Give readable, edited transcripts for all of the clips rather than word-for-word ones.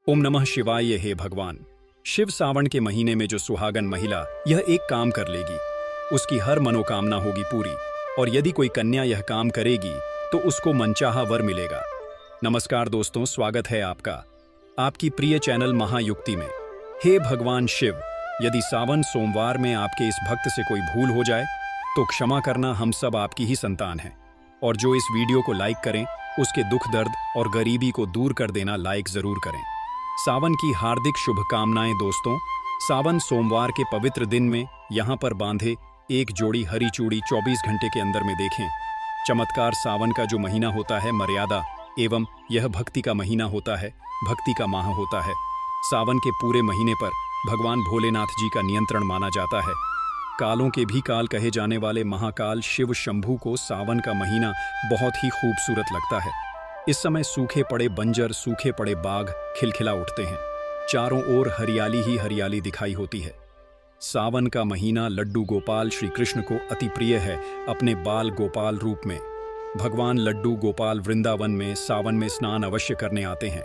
ओम नमः शिवाय। हे भगवान शिव, सावन के महीने में जो सुहागन महिला यह एक काम कर लेगी उसकी हर मनोकामना होगी पूरी। और यदि कोई कन्या यह काम करेगी तो उसको मनचाहा वर मिलेगा। नमस्कार दोस्तों, स्वागत है आपका आपकी प्रिय चैनल महायुक्ति में। हे भगवान शिव, यदि सावन सोमवार में आपके इस भक्त से कोई भूल हो जाए तो क्षमा करना, हम सब आपकी ही संतान हैं। और जो इस वीडियो को लाइक करें उसके दुख दर्द और गरीबी को दूर कर देना लाइक जरूर करें। सावन की हार्दिक शुभकामनाएं दोस्तों। सावन सोमवार के पवित्र दिन में यहाँ पर बांधे एक जोड़ी हरी चूड़ी 24 घंटे के अंदर में देखें। चमत्कार। सावन का जो महीना होता है मर्यादा एवं यह भक्ति का महीना होता है, भक्ति का माह होता है। सावन के पूरे महीने पर भगवान भोलेनाथ जी का नियंत्रण माना जाता है। कालों के भी काल कहे जाने वाले महाकाल शिव शंभू को सावन का महीना बहुत ही खूबसूरत लगता है। इस समय सूखे पड़े बंजर, सूखे पड़े बाग खिलखिला उठते हैं। चारों ओर हरियाली ही हरियाली दिखाई होती है। सावन का महीना लड्डू गोपाल श्री कृष्ण को अति प्रिय है। अपने बाल गोपाल रूप में भगवान लड्डू गोपाल वृंदावन में सावन में स्नान अवश्य करने आते हैं।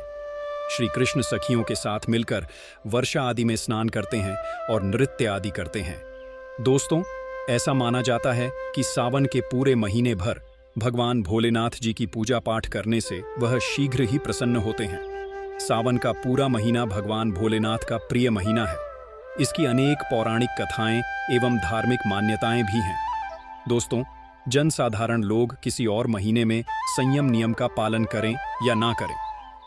श्री कृष्ण सखियों के साथ मिलकर वर्षा आदि में स्नान करते हैं और नृत्य आदि करते हैं। दोस्तों, ऐसा माना जाता है कि सावन के पूरे महीने भर भगवान भोलेनाथ जी की पूजा पाठ करने से वह शीघ्र ही प्रसन्न होते हैं। सावन का पूरा महीना भगवान भोलेनाथ का प्रिय महीना है। इसकी अनेक पौराणिक कथाएं एवं धार्मिक मान्यताएं भी हैं। दोस्तों, जनसाधारण लोग किसी और महीने में संयम नियम का पालन करें या ना करें,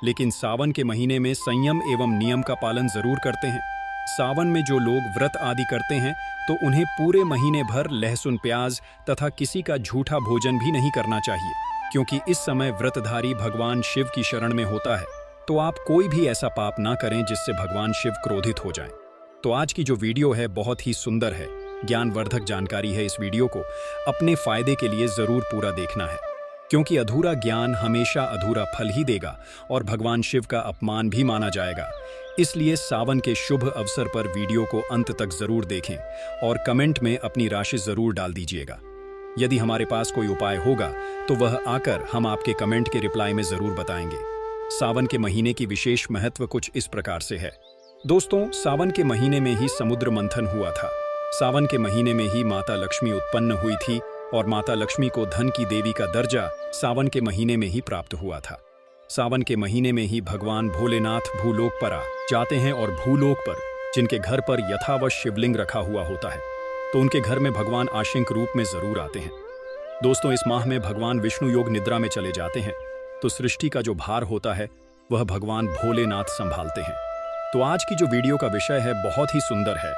लेकिन सावन के महीने में संयम एवं नियम का पालन जरूर करते हैं। सावन में जो लोग व्रत आदि करते हैं तो उन्हें पूरे महीने भर लहसुन प्याज तथा किसी का झूठा भोजन भी नहीं करना चाहिए, क्योंकि इस समय व्रतधारी भगवान शिव की शरण में होता है। तो आप कोई भी ऐसा पाप ना करें जिससे भगवान शिव क्रोधित हो जाएं। तो आज की जो वीडियो है बहुत ही सुंदर है, ज्ञानवर्धक जानकारी है। इस वीडियो को अपने फायदे के लिए जरूर पूरा देखना है, क्योंकि अधूरा ज्ञान हमेशा अधूरा फल ही देगा और भगवान शिव का अपमान भी माना जाएगा। इसलिए सावन के शुभ अवसर पर वीडियो को अंत तक जरूर देखें और कमेंट में अपनी राशि जरूर डाल दीजिएगा। यदि हमारे पास कोई उपाय होगा तो वह आकर हम आपके कमेंट के रिप्लाई में जरूर बताएंगे। सावन के महीने की विशेष महत्व कुछ इस प्रकार से है। दोस्तों, सावन के महीने में ही समुद्र मंथन हुआ था। सावन के महीने में ही माता लक्ष्मी उत्पन्न हुई थी और माता लक्ष्मी को धन की देवी का दर्जा सावन के महीने में ही प्राप्त हुआ था। सावन के महीने में ही भगवान भोलेनाथ भूलोक पर आ जाते हैं और भूलोक पर जिनके घर पर यथावत शिवलिंग रखा हुआ होता है तो उनके घर में भगवान आशंक रूप में जरूर आते हैं। दोस्तों, इस माह में भगवान विष्णु योग निद्रा में चले जाते हैं तो सृष्टि का जो भार होता है वह भगवान भोलेनाथ संभालते हैं। तो आज की जो वीडियो का विषय है बहुत ही सुंदर है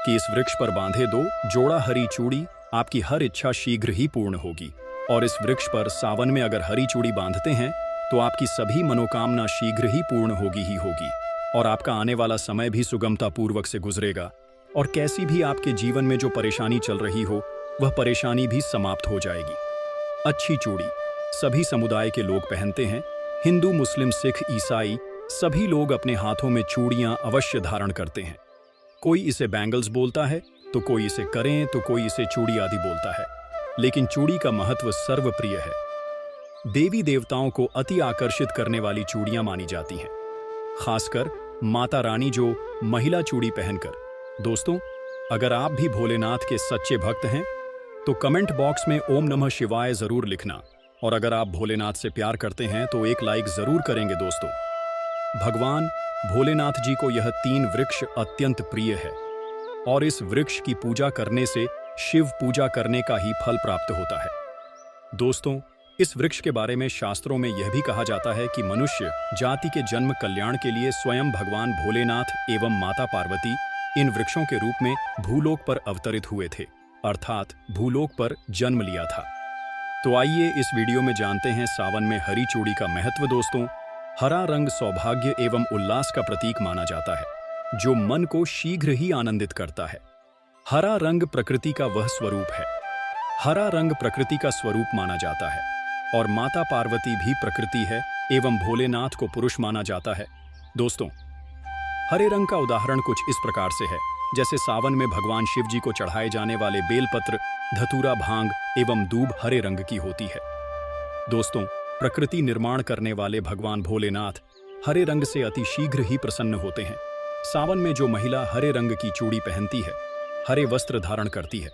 कि इस वृक्ष पर बांधे दो जोड़ा हरी चूड़ी, आपकी हर इच्छा शीघ्र ही पूर्ण होगी। और इस वृक्ष पर सावन में अगर हरी चूड़ी बांधते हैं तो आपकी सभी मनोकामना शीघ्र ही पूर्ण होगी ही होगी और आपका आने वाला समय भी सुगमता पूर्वक से गुजरेगा। और कैसी भी आपके जीवन में जो परेशानी चल रही हो वह परेशानी भी समाप्त हो जाएगी। अच्छी चूड़ी सभी समुदाय के लोग पहनते हैं। हिंदू, मुस्लिम, सिख, ईसाई सभी लोग अपने हाथों में चूड़ियां अवश्य धारण करते हैं। कोई इसे बैंगल्स बोलता है तो कोई इसे करें तो कोई इसे चूड़ी आदि बोलता है, लेकिन चूड़ी का महत्व सर्वप्रिय है। देवी देवताओं को अति आकर्षित करने वाली चूड़ियां मानी जाती हैं, खासकर माता रानी जो महिला चूड़ी पहनकर। दोस्तों, अगर आप भी भोलेनाथ के सच्चे भक्त हैं तो कमेंट बॉक्स में ओम नमः शिवाय जरूर लिखना। और अगर आप भोलेनाथ से प्यार करते हैं तो एक लाइक जरूर करेंगे। दोस्तों, भगवान भोलेनाथ जी को यह 3 वृक्ष अत्यंत प्रिय है और इस वृक्ष की पूजा करने से शिव पूजा करने का ही फल प्राप्त होता है। दोस्तों, इस वृक्ष के बारे में शास्त्रों में यह भी कहा जाता है कि मनुष्य जाति के जन्म कल्याण के लिए स्वयं भगवान भोलेनाथ एवं माता पार्वती इन वृक्षों के रूप में भूलोक पर अवतरित हुए थे, अर्थात भूलोक पर जन्म लिया था। तो आइए इस वीडियो में जानते हैं सावन में हरी चूड़ी का महत्व। दोस्तों, हरा रंग सौभाग्य एवं उल्लास का प्रतीक माना जाता है, जो मन को शीघ्र ही आनंदित करता है। हरा रंग प्रकृति का वह स्वरूप है। हरा रंग प्रकृति का स्वरूप माना जाता है और माता पार्वती भी प्रकृति है एवं भोलेनाथ को पुरुष माना जाता है। दोस्तों, हरे रंग का उदाहरण कुछ इस प्रकार से है, जैसे सावन में भगवान शिव जी को चढ़ाए जाने वाले बेलपत्र, धतूरा, भांग एवं दूब हरे रंग की होती है। दोस्तों, प्रकृति निर्माण करने वाले भगवान भोलेनाथ हरे रंग से अति शीघ्र ही प्रसन्न होते हैं। सावन में जो महिला हरे रंग की चूड़ी पहनती है, हरे वस्त्र धारण करती है,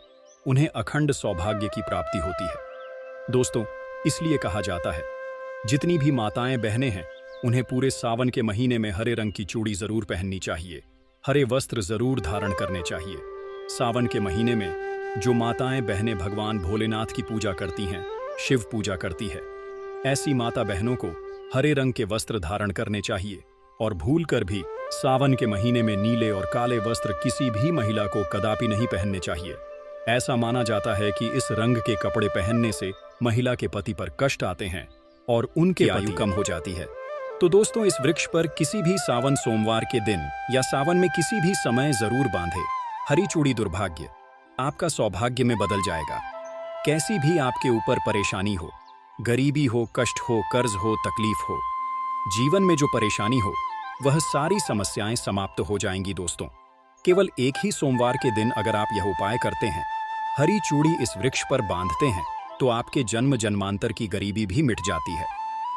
उन्हें अखंड सौभाग्य की प्राप्ति होती है। दोस्तों, इसलिए कहा जाता है, जितनी भी माताएं बहनें हैं, उन्हें पूरे सावन के महीने में हरे रंग की चूड़ी जरूर पहननी चाहिए, हरे वस्त्र जरूर धारण करने चाहिए। सावन के महीने में जो माताएं बहनें भगवान भोलेनाथ की पूजा करती हैं, शिव पूजा करती है, ऐसी माता बहनों को हरे रंग के वस्त्र धारण करने चाहिए और भूलकर भी सावन के महीने में नीले और काले वस्त्र किसी भी महिला को कदापि नहीं पहनने चाहिए। ऐसा माना जाता है कि इस रंग के कपड़े पहनने से महिला के पति पर कष्ट आते हैं और उनकी आयु कम हो जाती है। तो दोस्तों, इस वृक्ष पर किसी भी सावन सोमवार के दिन या सावन में किसी भी समय जरूर बांधे हरी चूड़ी। दुर्भाग्य आपका सौभाग्य में बदल जाएगा। कैसी भी आपके ऊपर परेशानी हो, गरीबी हो, कष्ट हो, कर्ज हो, तकलीफ हो, जीवन में जो परेशानी हो, वह सारी समस्याएं समाप्त हो जाएंगी। दोस्तों, केवल एक ही सोमवार के दिन अगर आप यह उपाय करते हैं, हरी चूड़ी इस वृक्ष पर बांधते हैं, तो आपके जन्म जन्मांतर की गरीबी भी मिट जाती है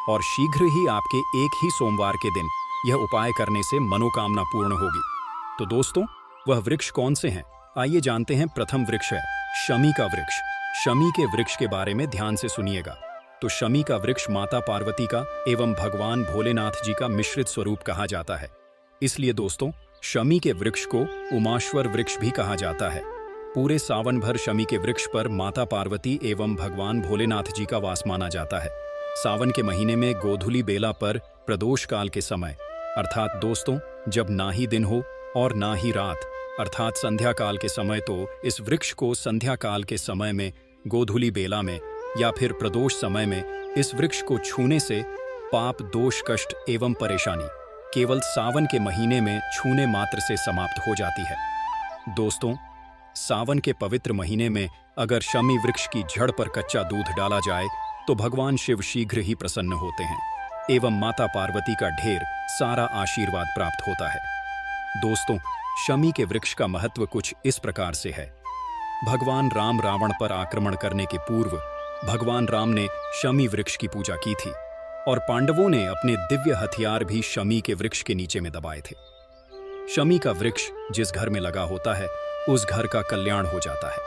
और शीघ्र ही आपके एक ही सोमवार के दिन यह उपाय करने से मनोकामना पूर्ण होगी। तो दोस्तों, वह वृक्ष कौन से हैं, आइए जानते हैं। प्रथम वृक्ष है शमी का वृक्ष। शमी के वृक्ष के बारे में ध्यान से सुनिएगा। तो शमी का वृक्ष माता पार्वती का एवं भगवान भोलेनाथ जी का मिश्रित स्वरूप कहा जाता है। इसलिए दोस्तों, शमी के वृक्ष को उमाश्वर वृक्ष भी कहा जाता है। पूरे सावन भर शमी के वृक्ष पर माता पार्वती एवं भगवान भोलेनाथ जी का वास माना जाता है। सावन के महीने में गोधूली बेला पर प्रदोष काल के समय, अर्थात दोस्तों जब ना ही दिन हो और ना ही रात, अर्थात संध्या काल के समय, तो इस वृक्ष को संध्या काल के समय में, गोधूली बेला में या फिर प्रदोष समय में इस वृक्ष को छूने से पाप, दोष, कष्ट एवं परेशानी केवल सावन के महीने में छूने मात्र से समाप्त हो जाती है। दोस्तों, सावन के पवित्र महीने में अगर शमी वृक्ष की जड़ पर कच्चा दूध डाला जाए तो भगवान शिव शीघ्र ही प्रसन्न होते हैं एवं माता पार्वती का ढेर सारा आशीर्वाद प्राप्त होता है। दोस्तों, शमी के वृक्ष का महत्व कुछ इस प्रकार से है। भगवान राम रावण पर आक्रमण करने के पूर्व भगवान राम ने शमी वृक्ष की पूजा की थी और पांडवों ने अपने दिव्य हथियार भी शमी के वृक्ष के नीचे में दबाए थे। शमी का वृक्ष जिस घर में लगा होता है, उस घर का कल्याण हो जाता है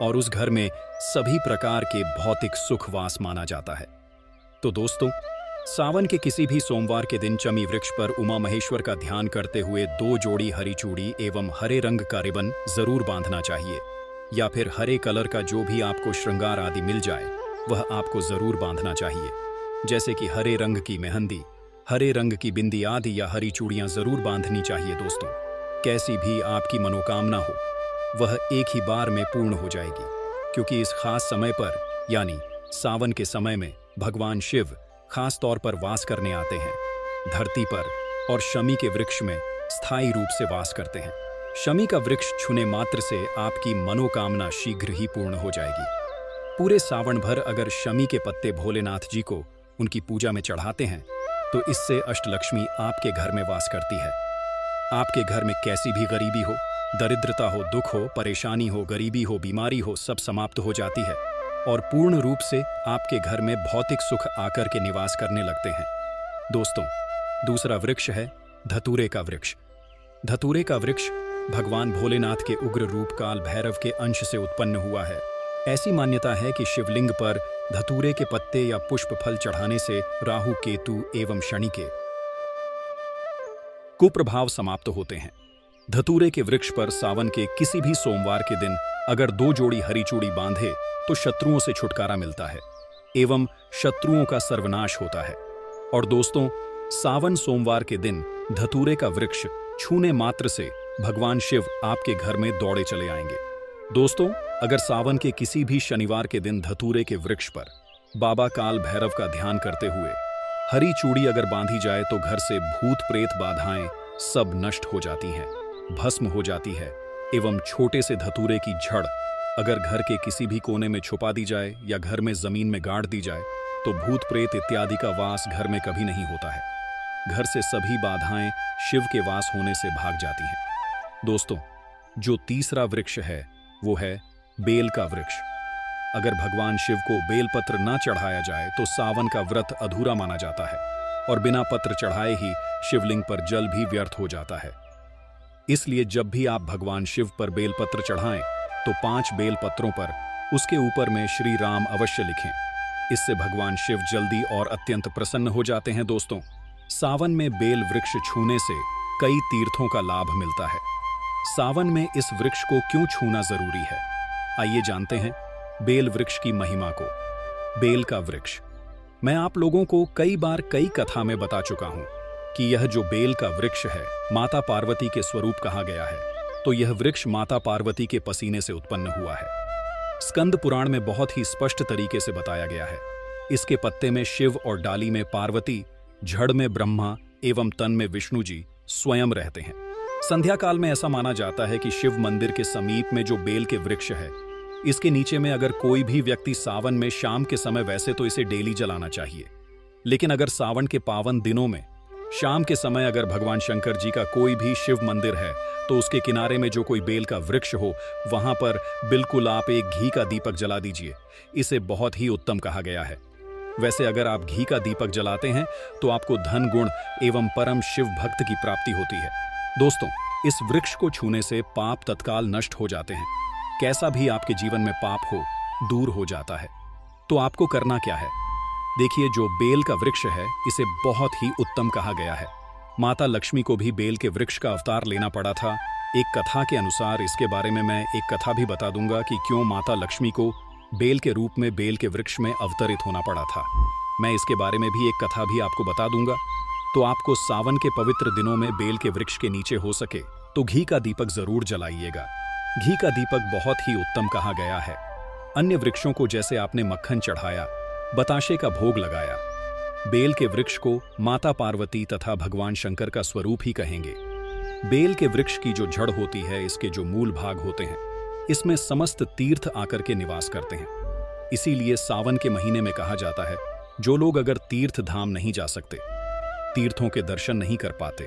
और उस घर में सभी प्रकार के भौतिक सुख वास माना जाता है। तो दोस्तों, सावन के किसी भी सोमवार के दिन शमी वृक्ष पर उमा महेश्वर का ध्यान करते हुए 2 जोड़ी हरी चूड़ी एवं हरे रंग का रिबन जरूर बांधना चाहिए, या फिर हरे कलर का जो भी आपको श्रृंगार आदि मिल जाए वह आपको जरूर बांधना चाहिए, जैसे कि हरे रंग की मेहंदी, हरे रंग की बिंदी आदि या हरी चूड़ियां जरूर बांधनी चाहिए। दोस्तों, कैसी भी आपकी मनोकामना हो वह एक ही बार में पूर्ण हो जाएगी, क्योंकि इस खास समय पर यानी सावन के समय में भगवान शिव खास तौर पर वास करने आते हैं धरती पर और शमी के वृक्ष में स्थायी रूप से वास करते हैं। शमी का वृक्ष छूने मात्र से आपकी मनोकामना शीघ्र ही पूर्ण हो जाएगी। पूरे सावन भर अगर शमी के पत्ते भोलेनाथ जी को उनकी पूजा में चढ़ाते हैं तो इससे अष्टलक्ष्मी आपके घर में वास करती है। आपके घर में कैसी भी गरीबी हो, दरिद्रता हो, दुख हो, परेशानी हो, गरीबी हो, बीमारी हो, सब समाप्त हो जाती है और पूर्ण रूप से आपके घर में भौतिक सुख आकर के निवास करने लगते हैं। दोस्तों, दूसरा वृक्ष है धतूरे का वृक्ष। धतूरे का वृक्ष भगवान भोलेनाथ के उग्र रूप काल भैरव के अंश से उत्पन्न हुआ है। ऐसी मान्यता है कि शिवलिंग पर धतूरे के पत्ते या पुष्प फल चढ़ाने से राहु, केतु एवं शनि के कुप्रभाव समाप्त होते हैं। धतूरे के वृक्ष पर सावन के किसी भी सोमवार के दिन अगर 2 जोड़ी हरी चूड़ी बांधे तो शत्रुओं से छुटकारा मिलता है एवं शत्रुओं का सर्वनाश होता है। और दोस्तों, सावन सोमवार के दिन धतूरे का वृक्ष छूने मात्र से भगवान शिव आपके घर में दौड़े चले आएंगे। दोस्तों, अगर सावन के किसी भी शनिवार के दिन धतूरे के वृक्ष पर बाबा काल भैरव का ध्यान करते हुए हरी चूड़ी अगर बांधी जाए तो घर से भूत प्रेत बाधाएं सब नष्ट हो जाती हैं, भस्म हो जाती है एवं छोटे से धतूरे की जड़ अगर घर के किसी भी कोने में छुपा दी जाए या घर में जमीन में गाड़ दी जाए तो भूत प्रेत इत्यादि का वास घर में कभी नहीं होता है। घर से सभी बाधाएं शिव के वास होने से भाग जाती हैं। दोस्तों, जो तीसरा वृक्ष है वो है बेल का वृक्ष। अगर भगवान शिव को बेलपत्र न चढ़ाया जाए तो सावन का व्रत अधूरा माना जाता है और बिना पत्र चढ़ाए ही शिवलिंग पर जल भी व्यर्थ हो जाता है। इसलिए जब भी आप भगवान शिव पर बेलपत्र चढ़ाएं तो 5 बेलपत्रों पर उसके ऊपर में श्री राम अवश्य लिखें। इससे भगवान शिव जल्दी और अत्यंत प्रसन्न हो जाते हैं। दोस्तों, सावन में बेल वृक्ष छूने से कई तीर्थों का लाभ मिलता है। सावन में इस वृक्ष को क्यों छूना जरूरी है, आइए जानते हैं बेल वृक्ष की महिमा को। बेल का वृक्ष मैं आप लोगों को कई बार कई कथा में बता चुका हूं कि यह जो बेल का वृक्ष है माता पार्वती के स्वरूप कहा गया है। तो यह वृक्ष माता पार्वती के पसीने से उत्पन्न हुआ है। स्कंद पुराण में बहुत ही स्पष्ट तरीके से बताया गया है। इसके पत्ते में शिव और डाली में पार्वती, जड़ में ब्रह्मा एवं तन में विष्णु जी स्वयं रहते हैं। संध्या काल में ऐसा माना जाता है कि शिव मंदिर के समीप में जो बेल के वृक्ष है, इसके नीचे में अगर कोई भी व्यक्ति सावन में शाम के समय, वैसे तो इसे डेली जलाना चाहिए, लेकिन अगर सावन के पावन दिनों में शाम के समय अगर भगवान शंकर जी का कोई भी शिव मंदिर है तो उसके किनारे में जो कोई बेल का वृक्ष हो, वहां पर बिल्कुल आप एक घी का दीपक जला दीजिए। इसे बहुत ही उत्तम कहा गया है। वैसे अगर आप घी का दीपक जलाते हैं तो आपको धन गुण एवं परम शिव भक्त की प्राप्ति होती है। दोस्तों, इस वृक्ष को छूने से पाप तत्काल नष्ट हो जाते हैं। कैसा भी आपके जीवन में पाप हो, दूर हो जाता है। तो आपको करना क्या है? देखिए, जो बेल का वृक्ष है इसे बहुत ही उत्तम कहा गया है। माता लक्ष्मी को भी बेल के वृक्ष का अवतार लेना पड़ा था। एक कथा के अनुसार, इसके बारे में मैं एक कथा भी बता दूंगा कि क्यों माता लक्ष्मी को बेल के रूप में बेल के वृक्ष में अवतरित होना पड़ा था। मैं इसके बारे में भी एक कथा भी आपको बता दूंगा। तो आपको सावन के पवित्र दिनों में बेल के वृक्ष के नीचे हो सके तो घी का दीपक जरूर जलाइएगा। घी का दीपक बहुत ही उत्तम कहा गया है। अन्य वृक्षों को जैसे आपने मक्खन चढ़ाया, बताशे का भोग लगाया, बेल के वृक्ष को माता पार्वती तथा भगवान शंकर का स्वरूप ही कहेंगे। बेल के वृक्ष की जो जड़ होती है, इसके जो मूल भाग होते हैं, इसमें समस्त तीर्थ आकर के निवास करते हैं। इसीलिए सावन के महीने में कहा जाता है, जो लोग अगर तीर्थ धाम नहीं जा सकते, तीर्थों के दर्शन नहीं कर पाते,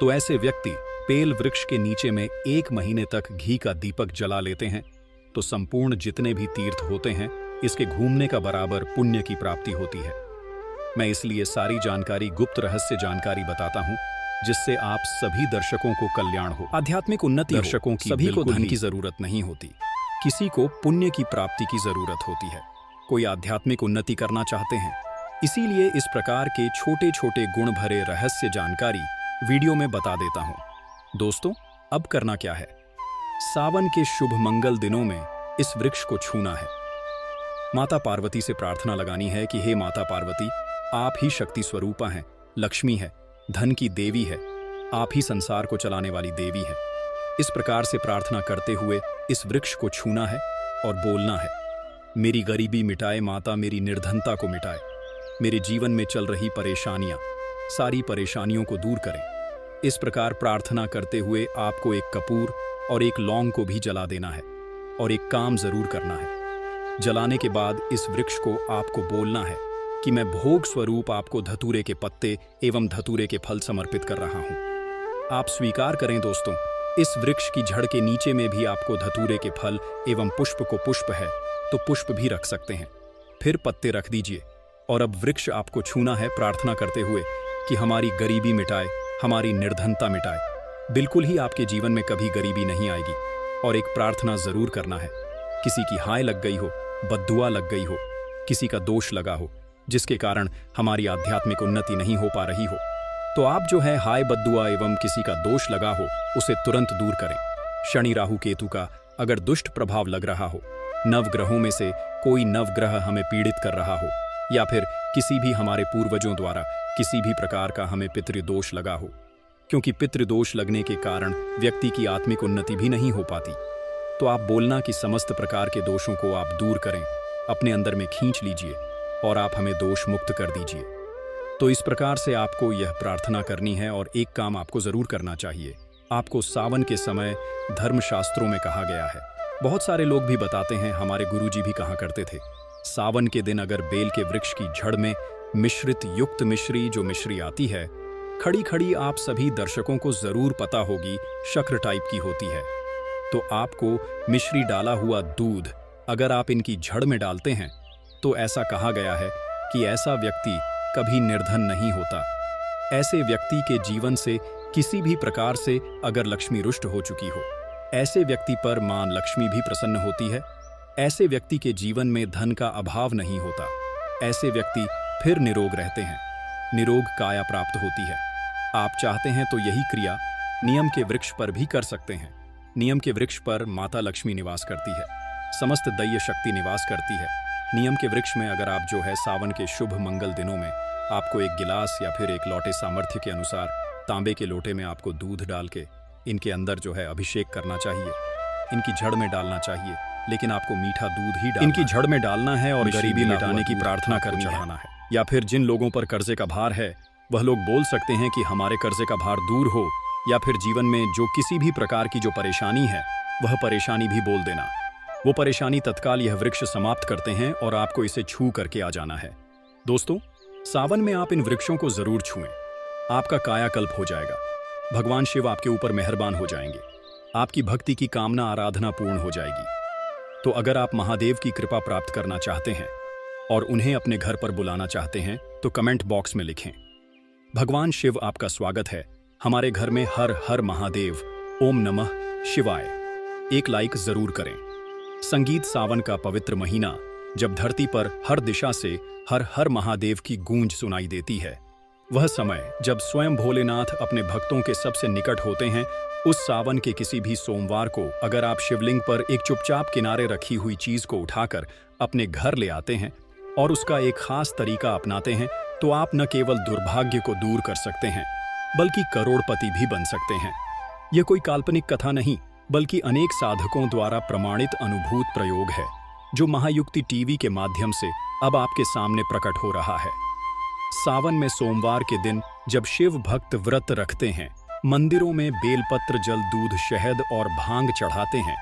तो ऐसे व्यक्ति बेल वृक्ष के नीचे में 1 महीने तक घी का दीपक जला लेते हैं तो संपूर्ण जितने भी तीर्थ होते हैं, इसके घूमने का बराबर पुण्य की प्राप्ति होती है। मैं इसलिए सारी जानकारी, गुप्त रहस्य जानकारी बताता हूं, जिससे आप सभी दर्शकों को कल्याण हो, आध्यात्मिक उन्नति। दर्शकों की सभी को धन की जरूरत नहीं होती, किसी को पुण्य की प्राप्ति की जरूरत होती है। कोई आध्यात्मिक उन्नति करना चाहते हैं, इसीलिए इस प्रकार के छोटे छोटे गुण भरे रहस्य जानकारी वीडियो में बता देता हूं। दोस्तों, अब करना क्या है? सावन के शुभ मंगल दिनों में इस वृक्ष को छूना है। माता पार्वती से प्रार्थना लगानी है कि हे माता पार्वती, आप ही शक्ति स्वरूपा हैं, लक्ष्मी है, धन की देवी है, आप ही संसार को चलाने वाली देवी है। इस प्रकार से प्रार्थना करते हुए इस वृक्ष को छूना है और बोलना है, मेरी गरीबी मिटाए माता, मेरी निर्धनता को मिटाए, मेरे जीवन में चल रही परेशानियां, सारी परेशानियों को दूर करें। इस प्रकार प्रार्थना करते हुए आपको एक कपूर और एक लौंग को भी जला देना है और एक काम जरूर करना है। जलाने के बाद इस वृक्ष को आपको बोलना है कि मैं भोग स्वरूप आपको धतूरे के पत्ते एवं धतूरे के फल समर्पित कर रहा हूं। आप स्वीकार करें दोस्तों, इस वृक्ष की जड़ के नीचे में भी आपको धतूरे के फल एवं पुष्प को, पुष्प है तो पुष्प भी रख सकते हैं, फिर पत्ते रख दीजिए। और अब वृक्ष आपको छूना है प्रार्थना करते हुए कि हमारी गरीबी मिटाए, हमारी निर्धनता मिटाए। बिल्कुल ही आपके जीवन में कभी गरीबी नहीं आएगी। और एक प्रार्थना जरूर करना है, किसी की हाय लग गई हो, बद्दुआ लग गई हो, किसी का दोष लगा हो, जिसके कारण हमारी आध्यात्मिक उन्नति नहीं हो पा रही हो, तो आप जो है हाय बद्दुआ एवं किसी का दोष लगा हो, उसे तुरंत दूर करें। शनि राहु केतु का अगर दुष्ट प्रभाव लग रहा हो, नवग्रहों में से कोई नवग्रह हमें पीड़ित कर रहा हो, या फिर किसी भी हमारे पूर्वजों द्वारा किसी भी प्रकार का हमें पितृदोष लगा हो, क्योंकि पितृदोष लगने के कारण व्यक्ति की आत्मिक उन्नति भी नहीं हो पाती, तो आप बोलना कि समस्त प्रकार के दोषों को आप दूर करें, अपने अंदर में खींच लीजिए और आप हमें दोष मुक्त कर दीजिए। तो इस प्रकार से आपको यह प्रार्थना करनी है। और एक काम आपको जरूर करना चाहिए, आपको सावन के समय धर्मशास्त्रों में कहा गया है, बहुत सारे लोग भी बताते हैं, हमारे गुरुजी भी कहा करते थे, सावन के दिन अगर बेल के वृक्ष की जड़ में मिश्रित युक्त मिश्री, जो मिश्री आती है खड़ी खड़ी, आप सभी दर्शकों को जरूर पता होगी, शक्कर टाइप की होती है, तो आपको मिश्री डाला हुआ दूध अगर आप इनकी जड़ में डालते हैं तो ऐसा कहा गया है कि ऐसा व्यक्ति कभी निर्धन नहीं होता। ऐसे व्यक्ति के जीवन से किसी भी प्रकार से अगर लक्ष्मी रुष्ट हो चुकी हो, ऐसे व्यक्ति पर मां लक्ष्मी भी प्रसन्न होती है। ऐसे व्यक्ति के जीवन में धन का अभाव नहीं होता। ऐसे व्यक्ति फिर निरोग रहते हैं, निरोग काया प्राप्त होती है। आप चाहते हैं तो यही क्रिया नियम के वृक्ष पर भी कर सकते हैं। नियम के वृक्ष पर माता लक्ष्मी निवास करती है, समस्त दैय शक्ति निवास करती है। नियम के वृक्ष में अगर आप सावन के शुभ मंगल दिनों में आपको एक गिलास या फिर एक लोटे सामर्थ्य के अनुसार तांबे के लोटे में आपको दूध डाल के इनके अंदर अभिषेक करना चाहिए। इनकी जड़ में डालना चाहिए, लेकिन आपको मीठा दूध ही इनकी जड़ में डालना है और गरीबी मिटाने की प्रार्थना करनी है। या फिर जिन लोगों पर कर्जे का भार है वह लोग बोल सकते हैं कि हमारे कर्जे का भार दूर हो, या फिर जीवन में जो किसी भी प्रकार की जो परेशानी है वह परेशानी भी बोल देना। वो परेशानी तत्काल यह वृक्ष समाप्त करते हैं और आपको इसे छू करके आ जाना है। दोस्तों, सावन में आप इन वृक्षों को जरूर छुएं, आपका कायाकल्प हो जाएगा। भगवान शिव आपके ऊपर मेहरबान हो जाएंगे, आपकी भक्ति की कामना आराधना पूर्ण हो जाएगी। तो अगर आप महादेव की कृपा प्राप्त करना चाहते हैं और उन्हें अपने घर पर बुलाना चाहते हैं तो कमेंट बॉक्स में लिखें, भगवान शिव आपका स्वागत है हमारे घर में, हर हर महादेव, ओम नमः शिवाय। एक लाइक जरूर करें। संगीत सावन का पवित्र महीना, जब धरती पर हर दिशा से हर हर महादेव की गूंज सुनाई देती है, वह समय जब स्वयं भोलेनाथ अपने भक्तों के सबसे निकट होते हैं, उस सावन के किसी भी सोमवार को अगर आप शिवलिंग पर एक चुपचाप किनारे रखी हुई चीज को उठाकर अपने घर ले आते हैं और उसका एक खास तरीका अपनाते हैं, तो आप न केवल दुर्भाग्य को दूर कर सकते हैं बल्कि करोड़पति भी बन सकते हैं। यह कोई काल्पनिक कथा नहीं, बल्कि अनेक साधकों द्वारा प्रमाणित अनुभूत प्रयोग है, जो महायुक्ति टीवी के माध्यम से अब आपके सामने प्रकट हो रहा है। सावन में सोमवार के दिन जब शिव भक्त व्रत रखते हैं, मंदिरों में बेलपत्र, जल, दूध, शहद और भांग चढ़ाते हैं,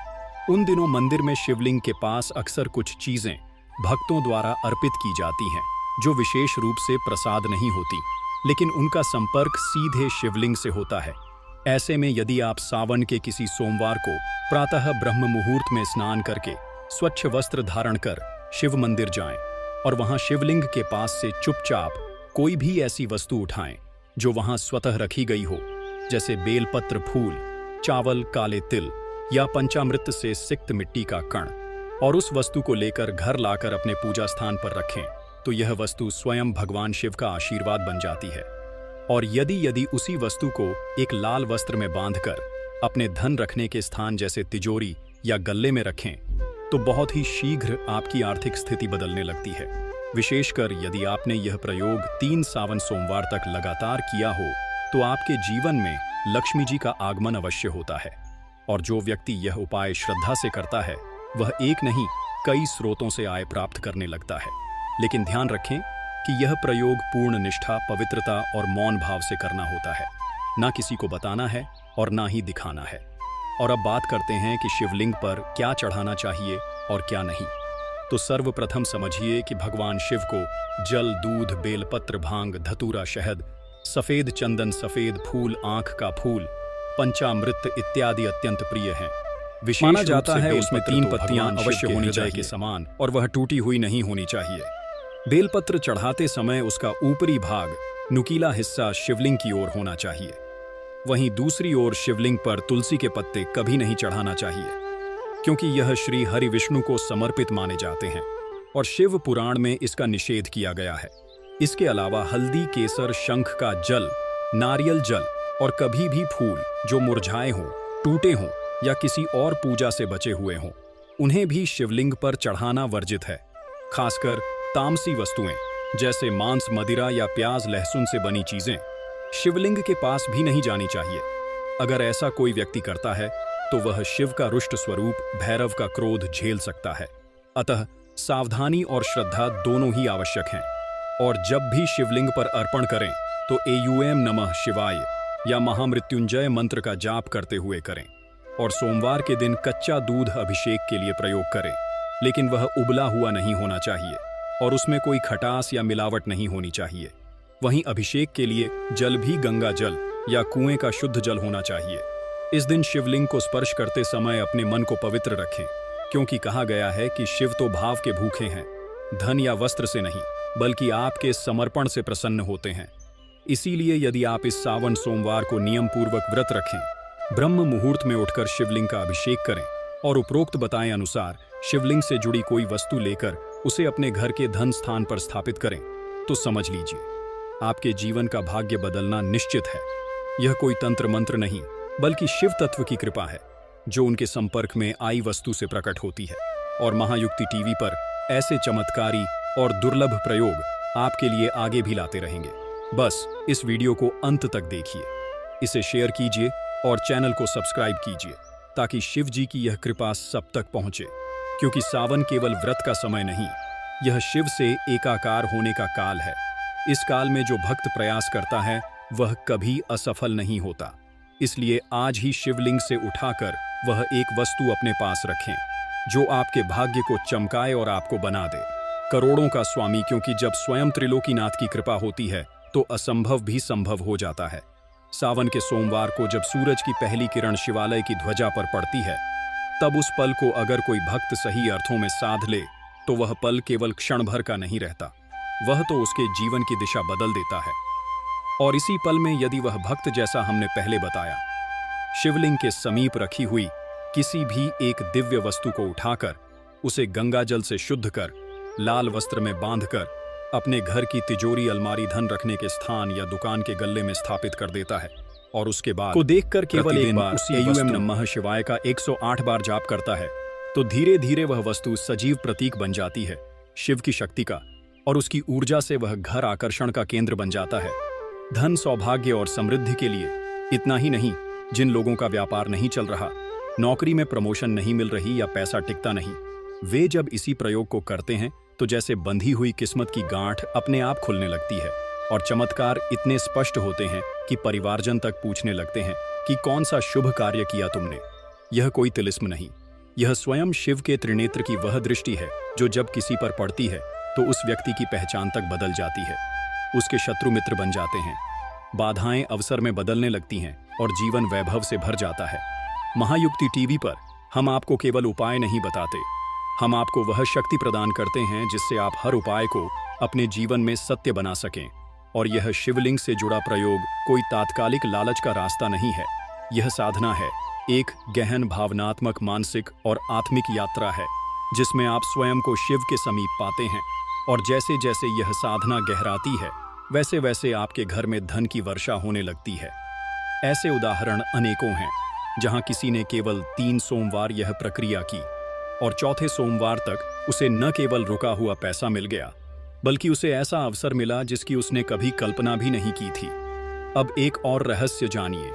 उन दिनों मंदिर में शिवलिंग के पास अक्सर कुछ चीजें भक्तों द्वारा अर्पित की जाती हैं, जो विशेष रूप से प्रसाद नहीं होती, लेकिन उनका संपर्क सीधे शिवलिंग से होता है। ऐसे में यदि आप सावन के किसी सोमवार को प्रातः ब्रह्म मुहूर्त में स्नान करके स्वच्छ वस्त्र धारण कर शिव मंदिर जाएं और वहां शिवलिंग के पास से चुपचाप कोई भी ऐसी वस्तु उठाएं जो वहां स्वतः रखी गई हो, जैसे बेलपत्र, फूल, चावल, काले तिल या पंचामृत से सिक्त मिट्टी का कण, और उस वस्तु को लेकर घर लाकर अपने पूजा स्थान पर रखें, तो यह वस्तु स्वयं भगवान शिव का आशीर्वाद बन जाती है। और यदि उसी वस्तु को एक लाल वस्त्र में बांधकर अपने धन रखने के स्थान जैसे तिजोरी या गल्ले में रखें, तो बहुत ही शीघ्र आपकी आर्थिक स्थिति बदलने लगती है। विशेषकर यदि आपने यह प्रयोग 3 सावन सोमवार तक लगातार किया हो, तो आपके जीवन में लक्ष्मी जी का आगमन अवश्य होता है। और जो व्यक्ति यह उपाय श्रद्धा से करता है, वह एक नहीं कई स्रोतों से आय प्राप्त करने लगता है। लेकिन ध्यान रखें कि यह प्रयोग पूर्ण निष्ठा, पवित्रता और मौन भाव से करना होता है, ना किसी को बताना है और ना ही दिखाना है। और अब बात करते हैं कि शिवलिंग पर क्या चढ़ाना चाहिए और क्या नहीं। तो सर्वप्रथम समझिए कि भगवान शिव को जल, दूध, बेलपत्र, भांग, धतूरा, शहद, सफेद चंदन, सफेद फूल, आंख का फूल, पंचामृत इत्यादि अत्यंत प्रिय हैं। माना जाता है उसमें 3 पत्तियां अवश्य होनी चाहिए के समान, और वह टूटी हुई नहीं होनी चाहिए। बेलपत्र चढ़ाते समय उसका ऊपरी भाग, नुकीला हिस्सा शिवलिंग की ओर होना चाहिए। वहीं दूसरी ओर शिवलिंग पर तुलसी के पत्ते कभी नहीं चढ़ाना चाहिए, क्योंकि यह श्री हरि विष्णु को समर्पित माने जाते हैं और शिव पुराण में इसका निषेध किया गया है। इसके अलावा हल्दी, केसर, शंख का जल, नारियल जल और कभी भी फूल जो मुरझाए हों, टूटे हों या किसी और पूजा से बचे हुए हों, उन्हें भी शिवलिंग पर चढ़ाना वर्जित है। खासकर तामसी वस्तुएं जैसे मांस, मदिरा या प्याज, लहसुन से बनी चीजें शिवलिंग के पास भी नहीं जानी चाहिए। अगर ऐसा कोई व्यक्ति करता है तो वह शिव का रुष्ट स्वरूप भैरव का क्रोध झेल सकता है। अतः सावधानी और श्रद्धा दोनों ही आवश्यक हैं। और जब भी शिवलिंग पर अर्पण करें तो एयूएम नमः शिवाय या महामृत्युंजय मंत्र का जाप करते हुए करें। और सोमवार के दिन कच्चा दूध अभिषेक के लिए प्रयोग करें, लेकिन वह उबला हुआ नहीं होना चाहिए और उसमें कोई खटास या मिलावट नहीं होनी चाहिए। वहीं अभिषेक के लिए जल भी गंगा जल या कुएं का शुद्ध जल होना चाहिए। इस दिन शिवलिंग को स्पर्श करते समय अपने मन को पवित्र रखें, क्योंकि कहा गया है कि शिव तो भाव के भूखे हैं, धन या वस्त्र से नहीं बल्कि आपके समर्पण से प्रसन्न होते हैं। इसीलिए यदि आप इस सावन सोमवार को नियम पूर्वक व्रत रखें, ब्रह्म मुहूर्त में उठकर शिवलिंग का अभिषेक करें और उपरोक्त बताए अनुसार शिवलिंग से जुड़ी कोई वस्तु लेकर उसे अपने घर के धन स्थान पर स्थापित करें, तो समझ लीजिए आपके जीवन का भाग्य बदलना निश्चित है। यह कोई तंत्र मंत्र नहीं, बल्कि शिव तत्व की कृपा है जो उनके संपर्क में आई वस्तु से प्रकट होती है। और महायुक्ति टीवी पर ऐसे चमत्कारी और दुर्लभ प्रयोग आपके लिए आगे भी लाते रहेंगे। बस इस वीडियो को अंत तक देखिए, इसे शेयर कीजिए और चैनल को सब्सक्राइब कीजिए ताकि शिव जी की यह कृपा सब तक पहुंचे। क्योंकि सावन केवल व्रत का समय नहीं, यह शिव से एकाकार होने का काल है। इस काल में जो भक्त प्रयास करता है वह कभी असफल नहीं होता। इसलिए आज ही शिवलिंग से उठाकर वह एक वस्तु अपने पास रखें जो आपके भाग्य को चमकाए और आपको बना दे करोड़ों का स्वामी। क्योंकि जब स्वयं त्रिलोकीनाथ की कृपा होती है तो असंभव भी संभव हो जाता है। सावन के सोमवार को जब सूरज की पहली किरण शिवालय की ध्वजा पर पड़ती है, तब उस पल को अगर कोई भक्त सही अर्थों में साध ले तो वह पल केवल क्षण भर का नहीं रहता, वह तो उसके जीवन की दिशा बदल देता है। और इसी पल में यदि वह भक्त, जैसा हमने पहले बताया, शिवलिंग के समीप रखी हुई किसी भी एक दिव्य वस्तु को उठाकर उसे गंगा जल से शुद्ध कर लाल वस्त्र में बांधकर अपने घर की तिजोरी, अलमारी, धन रखने के स्थान या दुकान के गल्ले में स्थापित कर देता है और उसके बाद को देखकर केवल एक बार उसी ओम नमः शिवाय का 108 बार जाप करता है, तो धीरे धीरे वह वस्तु सजीव प्रतीक बन जाती है शिव की शक्ति का। और उसकी ऊर्जा से वह घर आकर्षण का केंद्र बन जाता है, धन, सौभाग्य और समृद्धि के लिए। इतना ही नहीं, जिन लोगों का व्यापार नहीं चल रहा, नौकरी में प्रमोशन नहीं मिल रही या पैसा टिकता नहीं, वे जब इसी प्रयोग को करते हैं तो जैसे बंधी हुई किस्मत की गांठ अपने आप खुलने लगती है और चमत्कार इतने स्पष्ट होते हैं कि परिवारजन तक पूछने लगते हैं कि कौन सा शुभ कार्य किया तुमने। यह कोई तिलिस्म नहीं, यह स्वयं शिव के त्रिनेत्र की वह दृष्टि है जो जब किसी पर पड़ती है तो उस व्यक्ति की पहचान तक बदल जाती है, उसके शत्रु मित्र बन जाते हैं, बाधाएं अवसर में बदलने लगती हैं और जीवन वैभव से भर जाता है। महायुक्ति टीवी पर हम आपको केवल उपाय नहीं बताते, हम आपको वह शक्ति प्रदान करते हैं जिससे आप हर उपाय को अपने जीवन में सत्य बना सकें। और यह शिवलिंग से जुड़ा प्रयोग कोई तात्कालिक लालच का रास्ता नहीं है, यह साधना है, एक गहन भावनात्मक, मानसिक और आत्मिक यात्रा है जिसमें आप स्वयं को शिव के समीप पाते हैं। और जैसे जैसे यह साधना गहराती है वैसे वैसे आपके घर में धन की वर्षा होने लगती है। ऐसे उदाहरण अनेकों हैं जहां किसी ने केवल 3 सोमवार यह प्रक्रिया की और चौथे सोमवार तक उसे न केवल रुका हुआ पैसा मिल गया, बल्कि उसे ऐसा अवसर मिला जिसकी उसने कभी कल्पना भी नहीं की थी। अब एक और रहस्य जानिए,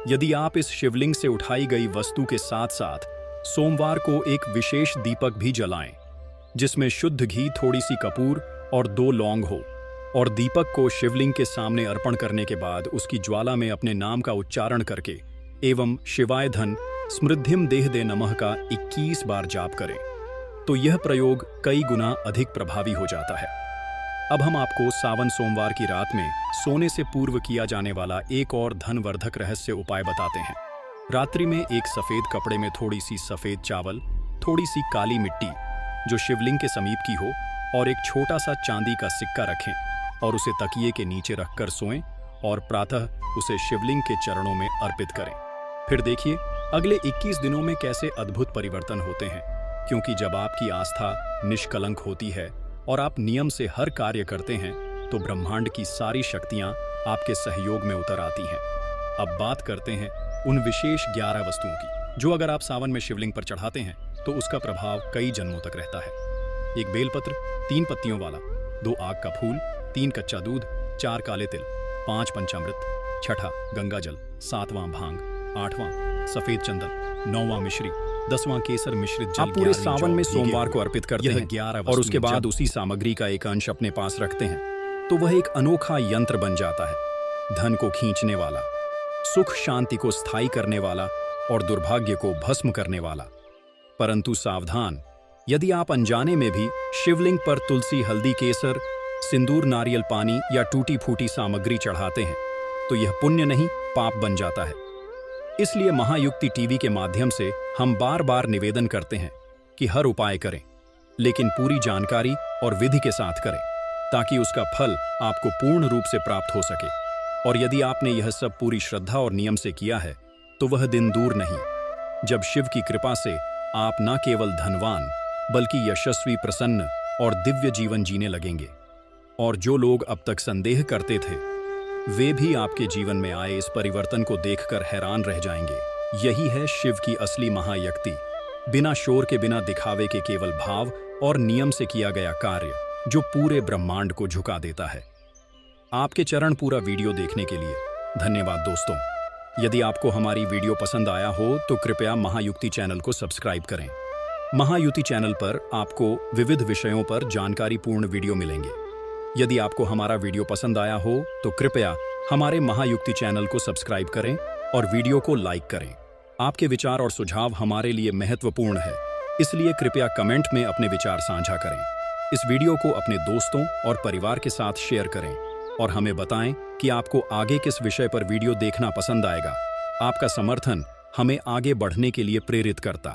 यदि आप इस शिवलिंग से उठाई गई वस्तु के साथ साथ सोमवार को एक विशेष दीपक भी जलाएं जिसमें शुद्ध घी, थोड़ी सी कपूर और 2 लौंग हो, और दीपक को शिवलिंग के सामने अर्पण करने के बाद उसकी ज्वाला में अपने नाम का उच्चारण करके एवं शिवाय धन समृद्धिम देह दे नमः का 21 बार जाप करें, तो यह प्रयोग कई गुना अधिक प्रभावी हो जाता है। अब हम आपको सावन सोमवार की रात में सोने से पूर्व किया जाने वाला एक और धनवर्धक रहस्य उपाय बताते हैं। रात्रि में एक सफेद कपड़े में थोड़ी सी सफेद चावल, थोड़ी सी काली मिट्टी जो शिवलिंग के समीप की हो, और एक छोटा सा चांदी का सिक्का रखें और उसे तकिए के नीचे रखकर सोएं और प्रातः उसे शिवलिंग के चरणों में अर्पित करें। फिर देखिए अगले 21 दिनों में कैसे अद्भुत परिवर्तन होते हैं। क्योंकि जब आपकी आस्था निष्कलंक होती है और आप नियम से हर कार्य करते हैं तो ब्रह्मांड की सारी शक्तियां आपके सहयोग में उतर आती हैं। अब बात करते हैं उन विशेष 11 वस्तुओं की जो अगर आप सावन में शिवलिंग पर चढ़ाते हैं तो उसका प्रभाव कई जन्मों तक रहता है। 1 बेलपत्र 3 पत्तियों वाला, 2 आग का फूल, 3 कच्चा दूध, 4 काले तिल, 5 पंचामृत, 6 गंगा जल, 7वां भांग, 8वां सफेद चंदन, 9वां मिश्री, 10वां केसर मिश्रित जल। आप पूरे सावन में सोमवार को अर्पित करते हैं 11 और उसके बाद उसी सामग्री का एक अंश अपने पास रखते हैं तो वह एक अनोखा यंत्र बन जाता है, धन को खींचने वाला, सुख शांति को स्थायी करने वाला और दुर्भाग्य को भस्म करने वाला। परंतु सावधान, यदि आप अनजाने में भी शिवलिंग पर तुलसी, हल्दी, केसर, सिंदूर, नारियल पानी या टूटी फूटी सामग्री चढ़ाते हैं तो यह पुण्य नहीं पाप बन जाता है। इसलिए महायुक्ति टीवी के माध्यम से हम बार बार निवेदन करते हैं कि हर उपाय करें, लेकिन पूरी जानकारी और विधि के साथ करें। ताकि उसका फल आपको पूर्ण रूप से प्राप्त हो सके। और यदि आपने यह सब पूरी श्रद्धा और नियम से किया है तो वह दिन दूर नहीं जब शिव की कृपा से आप न केवल धनवान बल्कि यशस्वी, प्रसन्न और दिव्य जीवन जीने लगेंगे। और जो लोग अब तक संदेह करते थे वे भी आपके जीवन में आए इस परिवर्तन को देखकर हैरान रह जाएंगे। यही है शिव की असली महायक्ति, बिना शोर के, बिना दिखावे के, केवल भाव और नियम से किया गया कार्य जो पूरे ब्रह्मांड को झुका देता है। आपके चरण पूरा वीडियो देखने के लिए धन्यवाद दोस्तों। यदि आपको हमारी वीडियो पसंद आया हो तो कृपया महायुक्ति चैनल को सब्सक्राइब करें। महायुक्ति चैनल पर आपको विविध विषयों पर जानकारीपूर्ण वीडियो मिलेंगे। यदि आपको हमारा वीडियो पसंद आया हो तो कृपया हमारे महायुक्ति चैनल को सब्सक्राइब करें और वीडियो को लाइक करें। आपके विचार और सुझाव हमारे लिए महत्वपूर्ण है, इसलिए कृपया कमेंट में अपने विचार साझा करें। इस वीडियो को अपने दोस्तों और परिवार के साथ शेयर करें और हमें बताएं कि आपको आगे किस विषय पर वीडियो देखना पसंद आएगा। आपका समर्थन हमें आगे बढ़ने के लिए प्रेरित करता